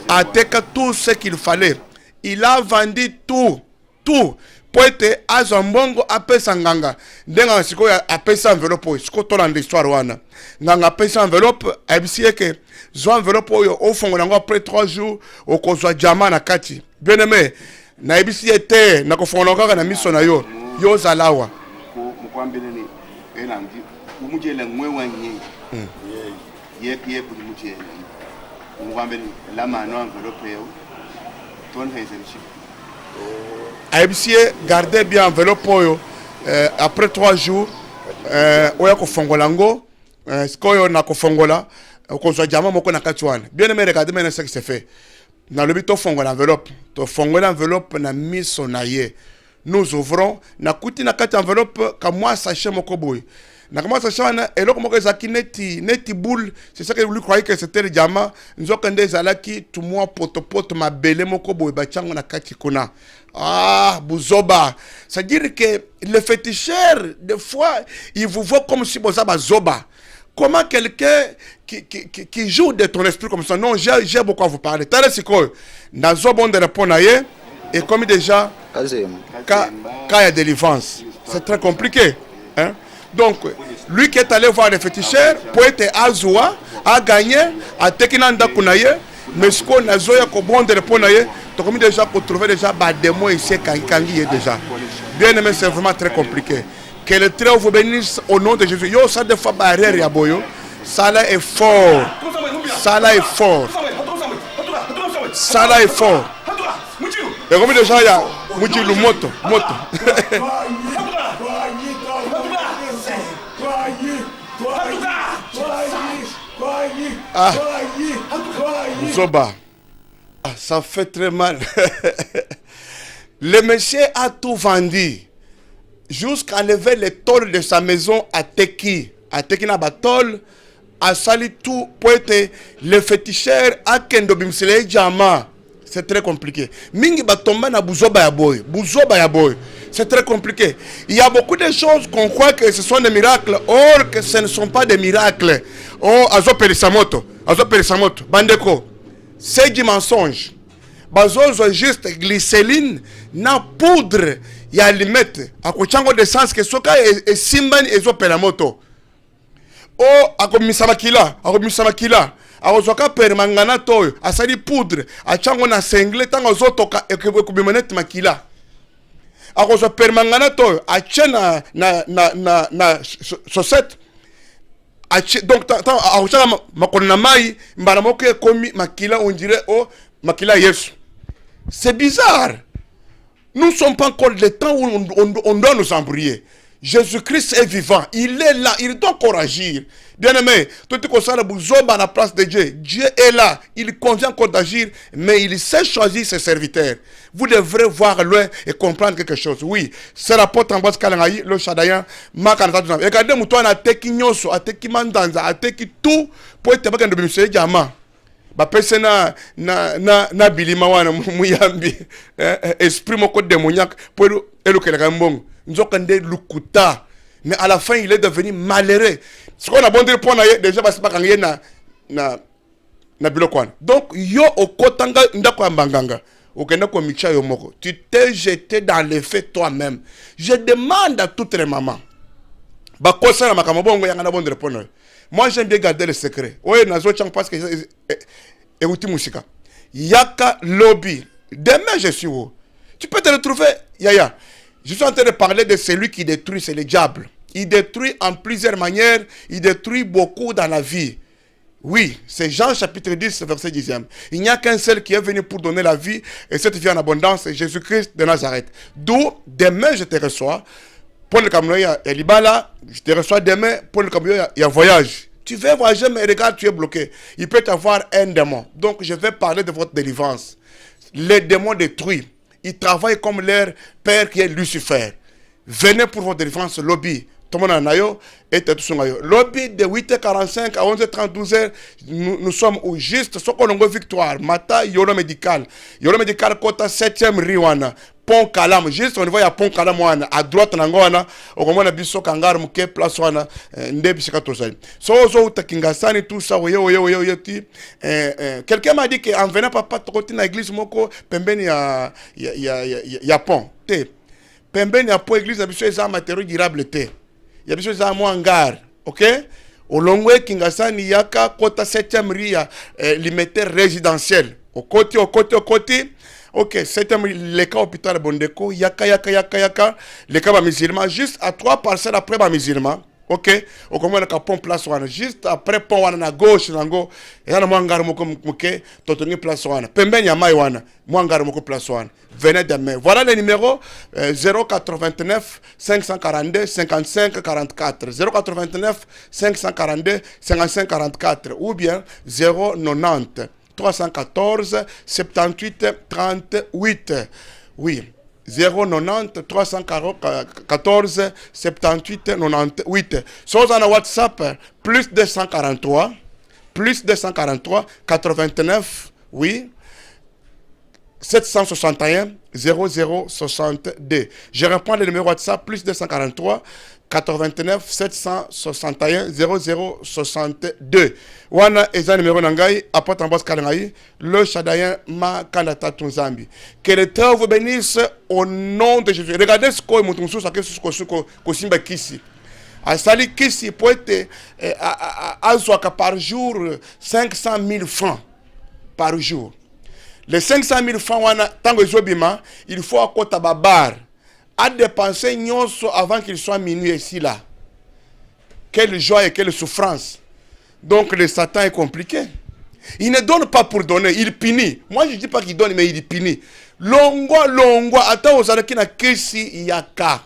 ateka tout ce qu'il fallait. Il a vendu tout. Poete azambongo apesa nganga ndenga siko apesa enveloppe siko tolanda histoire wana nganga apesa enveloppe abisie ke zo enveloppe oyo ofongo nango après 3 jours okozwa jama na kati bien aimé na ebisie te na kofongo kaka na miso na yo zalawa mukwambeleni enandi umujele ngwewa nyi ye kuli mujele mukwambeleni la mano enveloppe yo ton hezelishi AMC, gardez bien enveloppe oyo. Après 3 jours, oya kofongolango, skoyo na kofongola, kozwa diamant moko na kati wana. Bien aimé, regardez maintenant ce qui se fait. Dans le but to fongola enveloppe, to fongola enveloppe na miso na ye. Nous ouvrons, na kuti na kati enveloppe ka moi sachet moko boy. Na kama sachet na eloko moko ezaki neti boule, c'est ça que lui croyait que c'était le diamant. Nzokende ezalaki tout moi poto mabele moko boy ba chango na kati kuna. Ah, Bouzoba. C'est-à-dire que les féticheurs, des fois, ils vous voient comme si vous avez Zoba. Comment quelqu'un qui joue de ton esprit comme ça? Non, j'ai beaucoup à vous parler. T'as c'est quoi? Dans Zoba, on répond à eux. Et comme déjà, quand il y a délivrance, c'est très compliqué. Hein? Donc, lui qui est allé voir les féticheurs, pour être Azoua, a gagné, a Tekinanda Kunaye, mais ce qu'on a Zoya Kobon de répondre à eux. Donc, déjà, pour trouver déjà des mots ici, Kangi est déjà. Bien aimé, c'est vraiment très compliqué. Que le très vous bénisse au nom de Jésus. Yo, ça de fois barrière, Yaboyo. Ça là est fort. Ça là est fort. Ça là est fort. Et comme déjà, il y a Mouchilou Moto. Ah, Zoba. Ah, ça fait très mal. Le monsieur a tout vendu. Jusqu'à lever les tôles de sa maison à Teki. À Teki na batol. A sali tout pour être le féticheur à Kendo Bimsele Djama. C'est très compliqué. Mingi batomba na Bouzoba ya boy. Bouzoba ya boy. C'est très compliqué. Il y a beaucoup de choses qu'on croit que ce sont des miracles. Or que ce ne sont pas des miracles. Oh, Azo Perisamoto. Bandeko. C'est du mensonge. Bazozo juste glycéline na poudre ya limette. Akochango de sens que soka e simban ezo pelamoto. Oh, akomisa makila. Akozoka permangana toyo. Asali poudre. Achango na sengle tango zotoka ekubimonet makila. Akozo permangana toyo. Achena na chaussette. Donc, makona mai mbaramoke komi makila on dirait oh makila yesu. C'est bizarre. Nous ne sommes pas encore le temps où on doit nous embrouiller. Jésus-Christ est vivant. Il est là. Il doit encore agir. Bien aimé, tout ce ça à la place de Dieu. Dieu est là. Il convient encore d'agir, mais il sait choisir ses serviteurs. Vous devrez voir loin et comprendre quelque chose. Oui, c'est l'apôtre en bas Kalangaï, le Chadayan, Makanata. Regardez, Moutoua a teki nyoso, a teki mandanza, a teki tout pour être capable de me diamant. Bapese na bilima wana muyambi esprit moko démoniaque pour elokelaka mbongo nzokande lukuta, mais à la fin il est devenu malheureux. Ce qu'on a bon dire pour déjà basi pas kangé na bilokwana. Donc yo okotanga ndako ya mbanganga okenda ko micha yo moko, tu t'es jeté dans les faits toi-même. Je demande à toutes les mamans bakosa na makamabongo yanga bon répondre. Moi j'aime bien garder le secret. Oui, nazo chang parce que écoutez musika. Yaka lobby. Demain je suis où? Tu peux te retrouver Yaya. Je suis en train de parler de celui qui détruit, c'est le diable. Il détruit en plusieurs manières, il détruit beaucoup dans la vie. Oui, c'est Jean chapitre 10, verset 10e. Il n'y a qu'un seul qui est venu pour donner la vie, et cette vie en abondance, c'est Jésus-Christ de Nazareth. D'où, demain je te reçois. Pour le camion, il y a Libala, je te reçois demain. Pour le camion, il y a voyage. Tu veux voyager, mais regarde, tu es bloqué. Il peut y avoir un démon. Donc, je vais parler de votre délivrance. Les démons détruits, ils travaillent comme leur père qui est Lucifer. Venez pour votre délivrance, lobby. Tout le monde en a yo, et tout le monde. Lobby de 8h45 à 11h30, 12h, nous sommes au juste, ce qu'on a victoire. Mata, Yolo Médical. Yolo Médical, Kota 7e Riwana. Pont Kalam, juste on voit à Pont Kalam, à droite, on a un biso kangar, mouké, place, ndebisika tosali. So, takingasani, tout ça, quelqu'un m'a dit qu'en venant papa, tu na église, moko, pembeni ya pont. Pembeni ya pont, église, na biso, eza matériau durable, te. Ya biso, eza mo hangar, ok? Olongwe, kingasani, yaka, kota 7e ria, limitaire résidentiel. Au côté. Ok, c'est le cas hôpital Bondeko, yaka, les cas musulmans, juste à 3 parcelles après ma musulman, ok, au comment on a pont place wana juste après pont wana na gauche nango et là moi ngaro moko muke totongi place wana pembeni ya mai wana moi ngaro moko place wana venez demain. Voilà le numéro 089 542 55 44 089 542 55 44 ou bien 090 314 78 38. Oui. 090 314 78 98. Sur un WhatsApp, plus 243 89, oui, 761 0062. Je reprends le numéro WhatsApp, plus 243 89 761 0062. Wana eza numéro nangai apporte en bas kalangai le Shadayen ma kanata tunzambi. Que le temps vous bénisse au nom de Jésus. Regardez ce qu'on montre sur ça que ce qu'on simba kisi. Asali kisi peut être azwaka par jour 500 000 francs par jour. Les 500 000 francs wana tango ezobima, il faut akota babar à dépenser nyonso avant qu'il soit minuit ici là. Quelle joie et quelle souffrance. Donc le Satan est compliqué. Il ne donne pas pour donner, il punit. Moi je ne dis pas qu'il donne, mais il punit. Longwa, attends aux alaki na kesi yaka.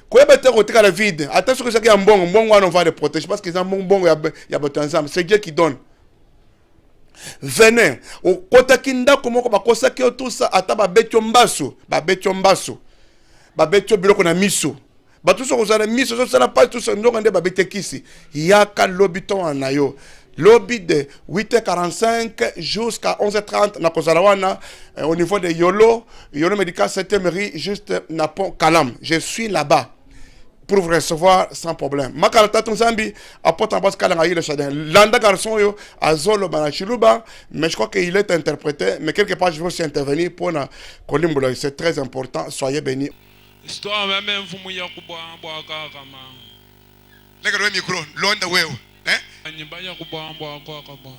Koyeba te kotika la vide. Attends ce que c'est un bon on va le protéger parce qu'ils ont bon ya botanzam. C'est Dieu qui donne. Venez. Au kotakinda komoko bakosa ke tout ça ata ba betyo mbaso. Babetyo biloko na miso. Batu so kozala miso so sala pas tout ça ndonga nde babete kisi. Yaka lobiton anayo. Lobby de 8h45 jusqu'à 11h30 na kozalawana au niveau de Yolo Medical 7e mairie juste na pont Kalam. Je suis là-bas pour vous recevoir sans problème. Makalata Tunzambi apporte en bas kalanga le chadin. Landa garçon yo azolo banachiluba, mais je crois qu'il est interprété, mais quelque part je veux aussi intervenir pour na kolimbola, c'est très important. Soyez bénis. Histoire même fumu ya kubwa kama. Lega do micro, londa wewe. Nyimba ya kubwa kama.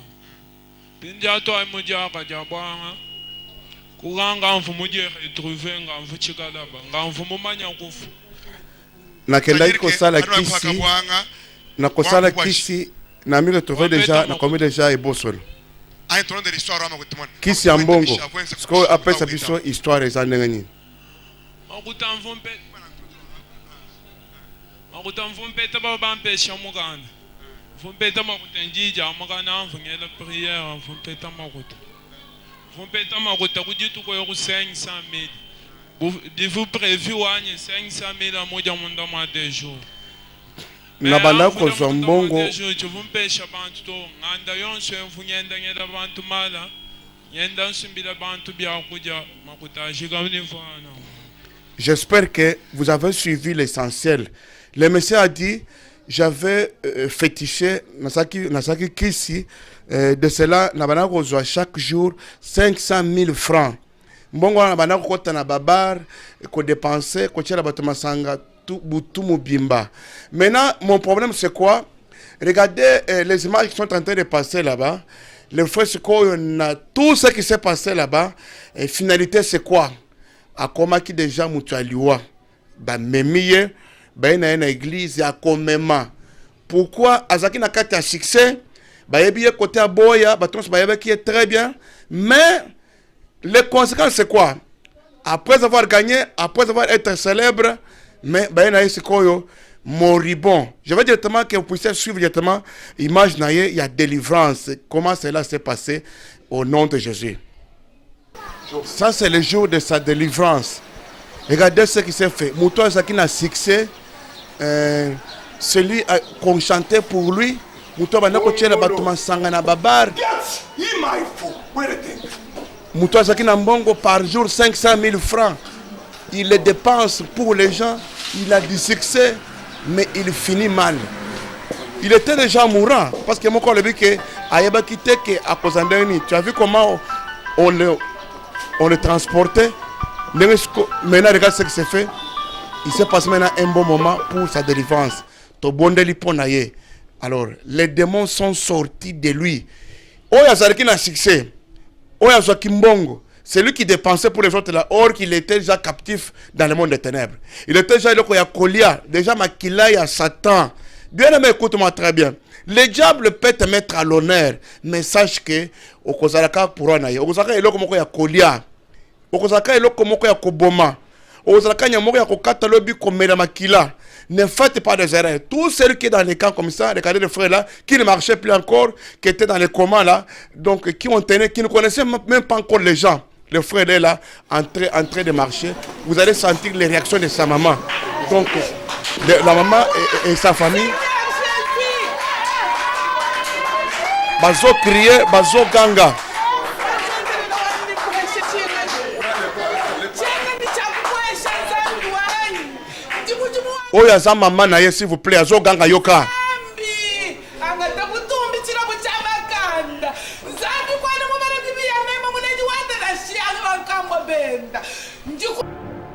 Pinja to amuja kajabwa. Kuranga mfumu je retrouver ngamfu chikalaba. Ngamfu manya kufu. Na kenda iko sala kisi na mimi retrouver déjà na commis déjà et bosol. A intro de l'histoire ama kutumana. Kisi ya mbongo. Sko après sa biso histoire eza ndengani. Makutamvumpeta babampesha muganda. Vumpeta makutenjija mugana mvungela prière vumpeta makuta. Vumpeta makuta kujitu kwa 500 000. Divu prévu wanye 500 000 à moja munda ma 2 jours. Na banda ko zombongo. Vumpesha bantu to nganda yonse mvunyenda ngela bantu mala. Yenda nsimbila bantu bya kuja makuta jigamni vana. J'espère que vous avez suivi l'essentiel. Le monsieur a dit, j'avais fétiché Nasaki Kisi, de cela, Nabana reçoit chaque jour 500 000 francs. Mbongo Nabana Kota na babar, ko dépenser, ko tira batuma sanga tout mubimba. Maintenant, mon problème c'est quoi? Regardez les images qui sont en train de passer là-bas. Le frère c'est quoi? Tout ce qui s'est passé là-bas. Et finalité c'est quoi? Akomaki déjà mutualiwa ba memiye ba na église ya komema. Pourquoi azaki na kati ya succès ba yebiye côté aboya ba tons ba yebe qui est très bien, mais les conséquences c'est quoi? Après avoir gagné, après avoir été célèbre, mais ba na isikoyo moribond. Je veux directement que vous puissiez suivre directement image na il y a délivrance, comment cela s'est passé au nom de Jésus. Ça, c'est le jour de sa délivrance. Regardez ce qui s'est fait. Mouton Zaki a succès. Celui qu'on chantait pour lui. Mouton Sangana Babar. Mouton Zaki Mbongo par jour 500 000 francs. Il les dépense pour les gens. Il a du succès, mais il finit mal. Il était déjà mourant. Parce que mon collègue dit que tu as vu comment on le transportait. Maintenant, regarde ce qui s'est fait. Il s'est passé maintenant un bon moment pour sa délivrance. Alors, les démons sont sortis de lui. Oyazariki n'a succès. Oyazaki Mbongo. C'est lui qui dépensait pour les autres là. Or qu'il était déjà captif dans le monde des ténèbres. Il était déjà le Kolia. Déjà Makila, il y a Satan. Bien-aimé, écoute-moi très bien. Le diable peut te mettre à l'honneur, mais sache que okozalaka pour na ye. Okozalaka eloko moko ya kolia. Okozalaka eloko moko ya koboma. Okozalaka nyamoko ya kokata lobi komela makila. Ne faites pas des erreurs. Tous ceux qui sont dans les camps comme ça, regardez les frères là, qui ne marchaient plus encore, qui étaient dans les comas là, donc qui ne connaissaient même pas encore les gens. Le frère est là, en train de marcher. Vous allez sentir les réactions de sa maman. Donc, la maman et sa famille. Bazo crier, bazo ganga. Oh, ya za maman na ye, s'il vous plaît, azo ganga yoka.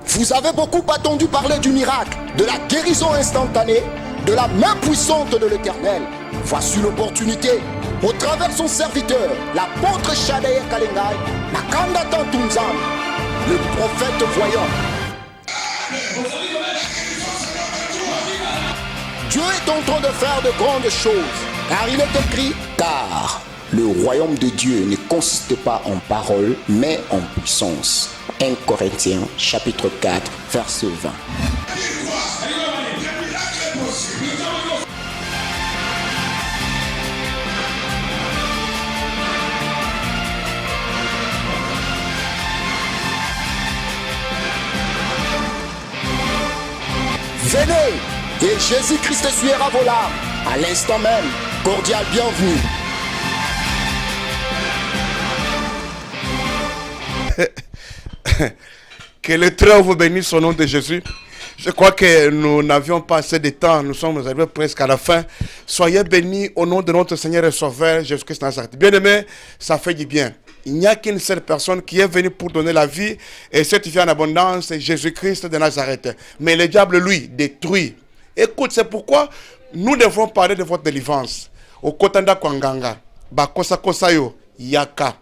Vous avez beaucoup attendu parler du miracle, de la guérison instantanée, de la main puissante de l'Éternel. Voici l'opportunité. Au travers son serviteur, l'apôtre Shadaye Kalengai, Nakanda Tantunzam, le prophète voyant. Dieu est en train de faire de grandes choses, car il est écrit, car le royaume de Dieu ne consiste pas en paroles, mais en puissance. 1 Corinthiens chapitre 4, verset 20. Venez et Jésus-Christ essuiera vos larmes. À l'instant même, cordial bienvenue. Que le très vous bénisse au nom de Jésus. Je crois que nous n'avions pas assez de temps. Nous sommes arrivés presque à la fin. Soyez bénis au nom de notre Seigneur et Sauveur Jésus-Christ Nazareth. Bien-aimé, ça fait du bien. Il n'y a qu'une seule personne qui est venue pour donner la vie. Et cette vie en abondance, c'est Jésus-Christ de Nazareth. Mais le diable, lui, détruit. Écoute, c'est pourquoi nous devons parler de votre délivrance. Au Kotanda Kwanganga, Bakosa Kosayo, Yaka.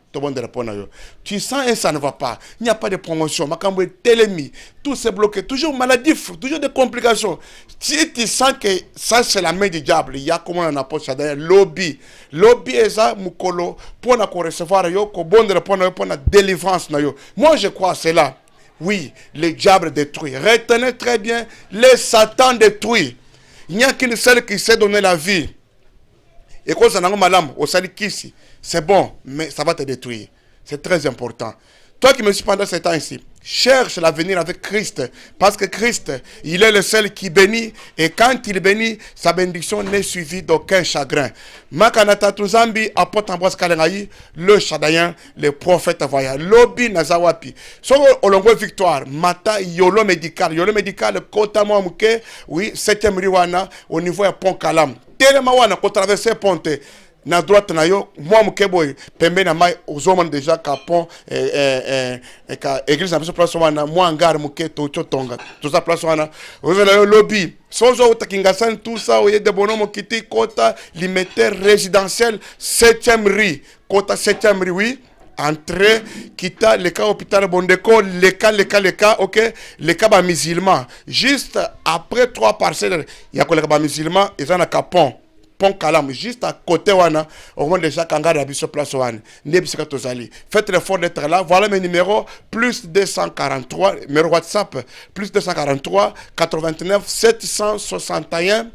Tu sens et ça ne va pas. Il n'y a pas de promotion. Makambo est télémi. Tout c'est bloqué. Toujours maladif. Toujours des complications. Si tu sens que ça c'est la main du diable, il y a comment on appelle ça d'ailleurs lobby. Lobby est ça, Mukolo, pour recevoir yo, pour la délivrance. Moi je crois à cela. Oui, le diable détruit. Retenez très bien, le Satan détruit. Il n'y a qu'une seule qui sait donner la vie. Et quand ça n'a pas malam, au salikisi, c'est bon, mais ça va te détruire. C'est très important. Toi qui me suis pendant ce temps ici, cherche l'avenir avec Christ. Parce que Christ, il est le seul qui bénit. Et quand il bénit, sa bénédiction n'est suivie d'aucun chagrin. Makanata Tuzambi, apôtre Ambroise Kalengaï, le Chadayen, le prophète voyant. Lobi Nazawapi. Sur Olongo Victoire, Mata Yolo Médical. Yolo Médical, Kota Mouamouke, oui, 7e Riwana, au niveau de Pont Kalam. Telemawana, qu'on traverse Ponte. Na droite na yo moi mukeboy pembe na mai ozomana déjà kapon ka église na biso place wana moi ngare muketo chotonga tout ça place wana ozela yo lobby sozo utakinga san tout ça oye de bonomo kiti kota limiter résidentiel 7e rue kota 7e rue oui entrée kita le cas hôpital Bondeko le cas OK le cas ba musulman juste après 3 parcelles il y a que le cas musulman ils en a capon Pont Kalam, juste à côté, au moins déjà, Kangari a sur place. Faites l'effort d'être là. Voilà mes numéros, plus 243, numéro WhatsApp, plus 243, 89, 761,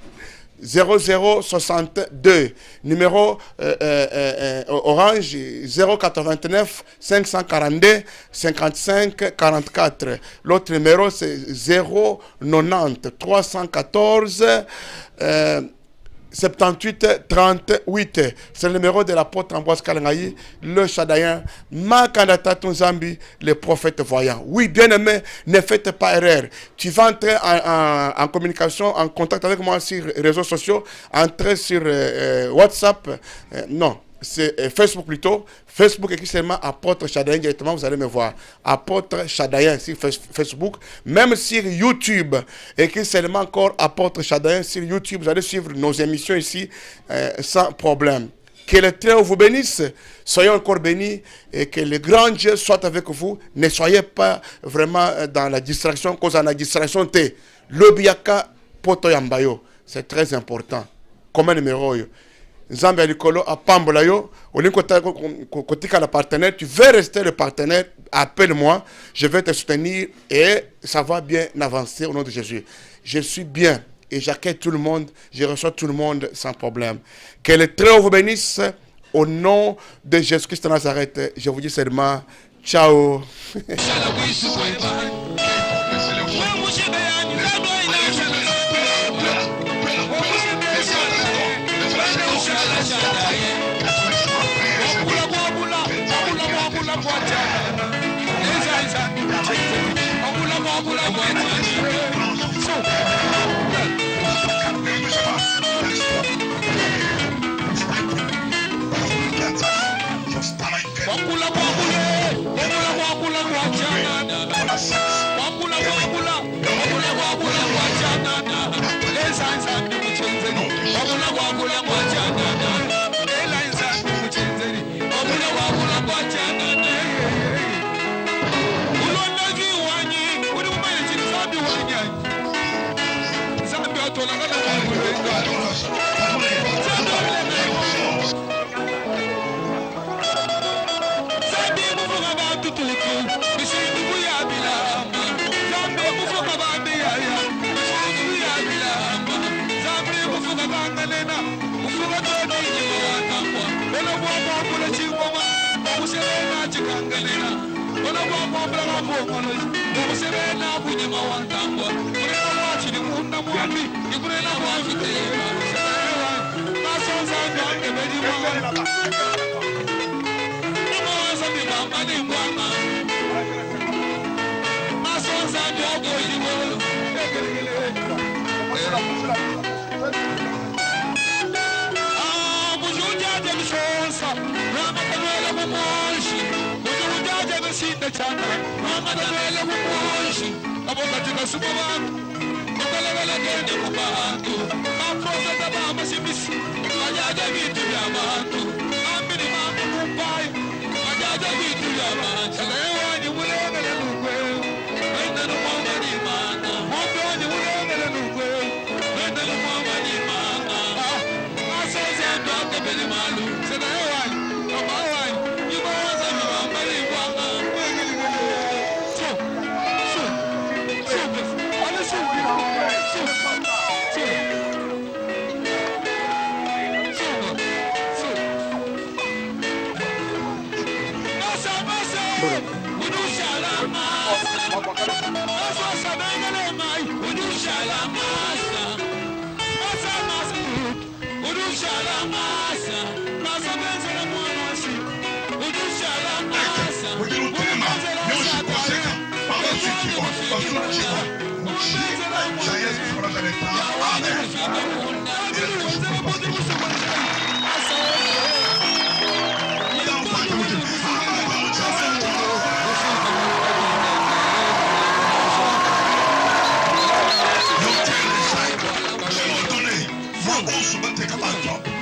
0062. Numéro Orange, 089, 542, 55, 44. L'autre numéro, c'est 090, 314, 78 38. C'est le numéro de l'apôtre Ambroise Kalengaï, le Chadayen, Makandata Tunzambi, le prophète voyant. Oui, bien aimé, ne faites pas erreur. Tu vas entrer en communication, en contact avec moi sur les réseaux sociaux, entrer sur WhatsApp, non. C'est Facebook plutôt. Facebook écrit seulement apôtre Chadayen directement, vous allez me voir. Apôtre Chadayen sur Facebook. Même sur YouTube, écrit seulement encore apôtre Chadayen sur YouTube. Vous allez suivre nos émissions ici sans problème. Que le Très vous bénisse. Soyez encore bénis et que le grand Dieu soit avec vous. Ne soyez pas vraiment dans la distraction, cause en la distraction. Lobiaka poto yambayo. C'est très important. Comme un numéro. Nzambe ya likolo apambola yo, kotika la partenaire, tu veux rester le partenaire, appelle-moi, je vais te soutenir et ça va bien avancer au nom de Jésus. Je suis bien et j'accueille tout le monde, je reçois tout le monde sans problème. Que le Très-Haut vous bénisse au nom de Jésus-Christ de Nazareth. Je vous dis seulement ciao. Moi, on se battait comme un